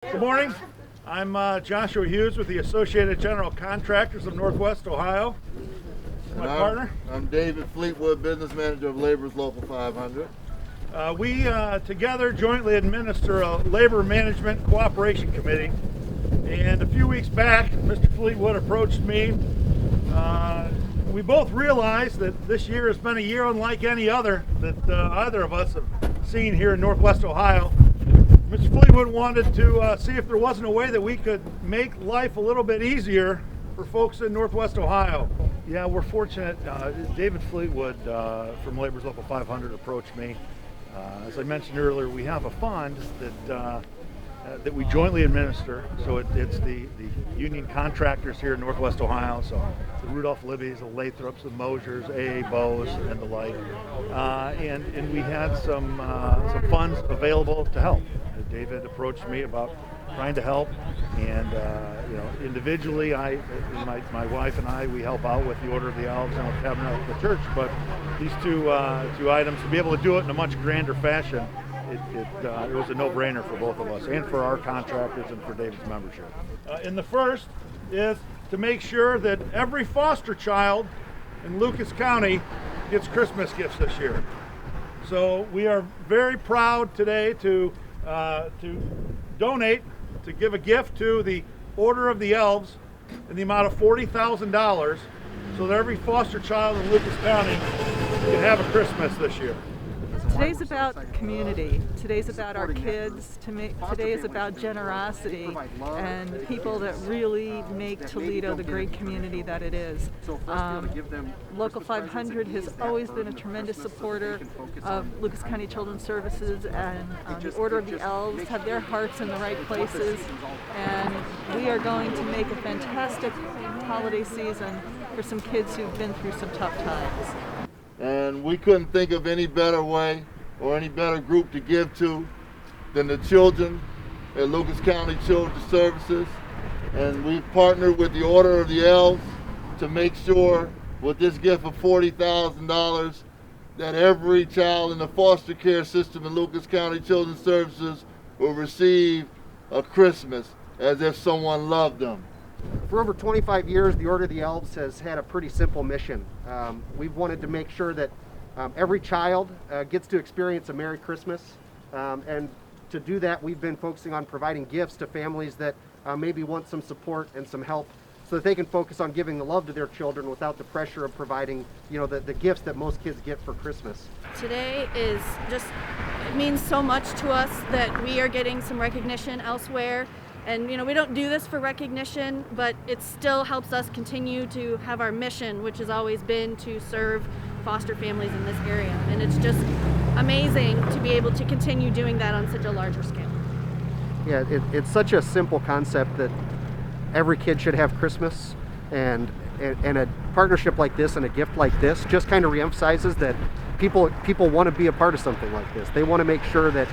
Good morning. I'm Joshua Hughes with the Associated General Contractors of Northwest Ohio. My partner. I'm David Fleetwood, Business Manager of Labor's Local 500. We together jointly administer a Labor Management Cooperation Committee. And a few weeks back, Mr. Fleetwood approached me. We both realized that this year has been a year unlike any other that either of us have seen here in Northwest Ohio. Mr. Fleetwood wanted to see if there wasn't a way that we could make life a little bit easier for folks in Northwest Ohio. Yeah, we're fortunate. David Fleetwood from Labor's Local 500 approached me. As I mentioned earlier, we have a fund that we jointly administer. So it's the union contractors here in Northwest Ohio. So the Rudolph Libby's, the Lathrops, the Mosers, AA Bose, and the like. And we had some funds available to help. David approached me about trying to help, and individually, my wife and I, we help out with the Order of the Elves and the Tabernacle Church. But these two items, to be able to do it in a much grander fashion, it was a no-brainer for both of us and for our contractors and for David's membership. And the first is to make sure that every foster child in Lucas County gets Christmas gifts this year. So we are very proud today to donate, to give a gift to the Order of the Elves in the amount of $40,000 so that every foster child in Lucas County can have a Christmas this year. Today's about community. Today's about our kids. Today is about generosity and the people that really make Toledo the great community that it is. Local 500 has always been a tremendous supporter of Lucas County Children's Services, and the Order of the Elves have their hearts in the right places. And we are going to make a fantastic holiday season for some kids who've been through some tough times. And we couldn't think of any better way or any better group to give to than the children at Lucas County Children's Services. And we've partnered with the Order of the Elves to make sure with this gift of $40,000 that every child in the foster care system in Lucas County Children's Services will receive a Christmas as if someone loved them. For over 25 years, the Order of the Elves has had a pretty simple mission. We've wanted to make sure that every child gets to experience a Merry Christmas. And to do that, we've been focusing on providing gifts to families that maybe want some support and some help so that they can focus on giving the love to their children without the pressure of providing, the gifts that most kids get for Christmas. Today is just, it means so much to us that we are getting some recognition elsewhere. And we don't do this for recognition, but it still helps us continue to have our mission, which has always been to serve foster families in this area. And it's just amazing to be able to continue doing that on such a larger scale. Yeah, it's such a simple concept that every kid should have Christmas, and a partnership like this and a gift like this just kind of reemphasizes that people want to be a part of something like this. They want to make sure that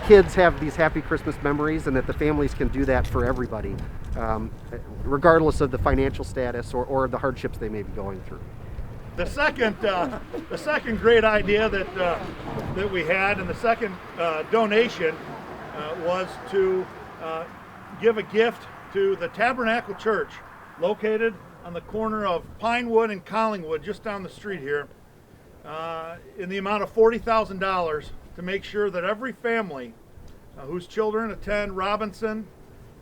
kids have these happy Christmas memories and that the families can do that for everybody, regardless of the financial status or the hardships they may be going through. The second great idea that we had, and the second donation was to give a gift to the Tabernacle Church, located on the corner of Pinewood and Collingwood, just down the street here, in the amount of $40,000 to make sure that every family whose children attend Robinson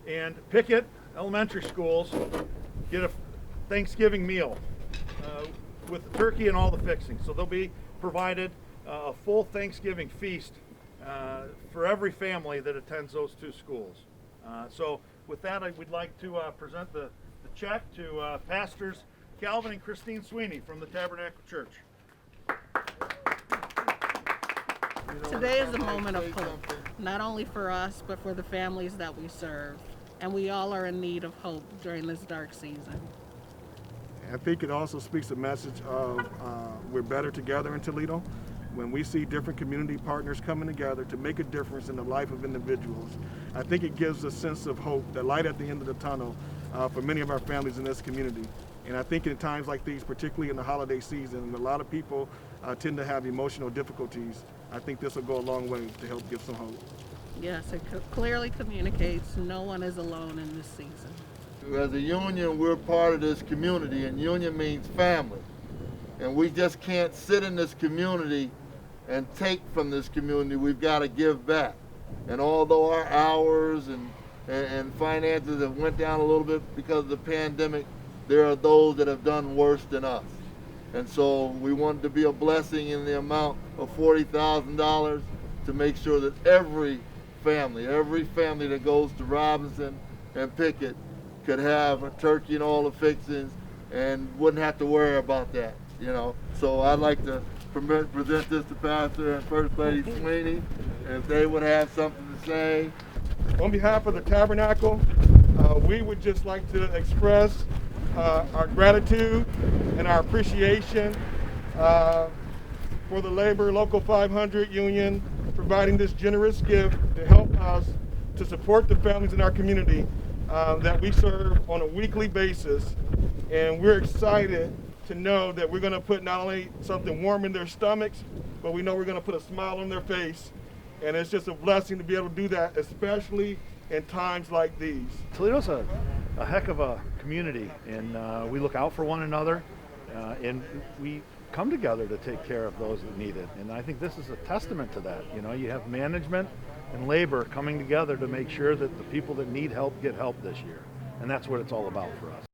and Pickett elementary schools get a Thanksgiving meal with the turkey and all the fixings. So they'll be provided a full Thanksgiving feast for every family that attends those two schools. So with that, I would like to present the check to Pastors Calvin and Christine Sweeney from the Tabernacle Church. Today is a moment of hope, not only for us, but for the families that we serve. And we all are in need of hope during this dark season. I think it also speaks a message of we're better together in Toledo. When we see different community partners coming together to make a difference in the life of individuals, I think it gives a sense of hope, the light at the end of the tunnel for many of our families in this community. And I think in times like these, particularly in the holiday season, a lot of people tend to have emotional difficulties. I think this will go a long way to help give some hope. Yes, it clearly communicates no one is alone in this season. As a union, we're part of this community, and union means family. And we just can't sit in this community and take from this community. We've got to give back. And although our hours and finances have went down a little bit because of the pandemic, there are those that have done worse than us. And so we wanted to be a blessing in the amount of $40,000 to make sure that every family that goes to Robinson and Pickett could have a turkey and all the fixings and wouldn't have to worry about that, you know. So I'd like to present this to Pastor and First Lady Sweeney, if they would have something to say. On behalf of the Tabernacle, we would just like to express our gratitude and our appreciation for the Labor Local 500 Union providing this generous gift to help us to support the families in our community that we serve on a weekly basis. And we're excited to know that we're going to put not only something warm in their stomachs, but we know we're going to put a smile on their face. And it's just a blessing to be able to do that, especially in times like these. Toledo's a heck of a community, and we look out for one another, and we come together to take care of those that need it. And I think this is a testament to that. You know, you have management and labor coming together to make sure that the people that need help get help this year. And that's what it's all about for us.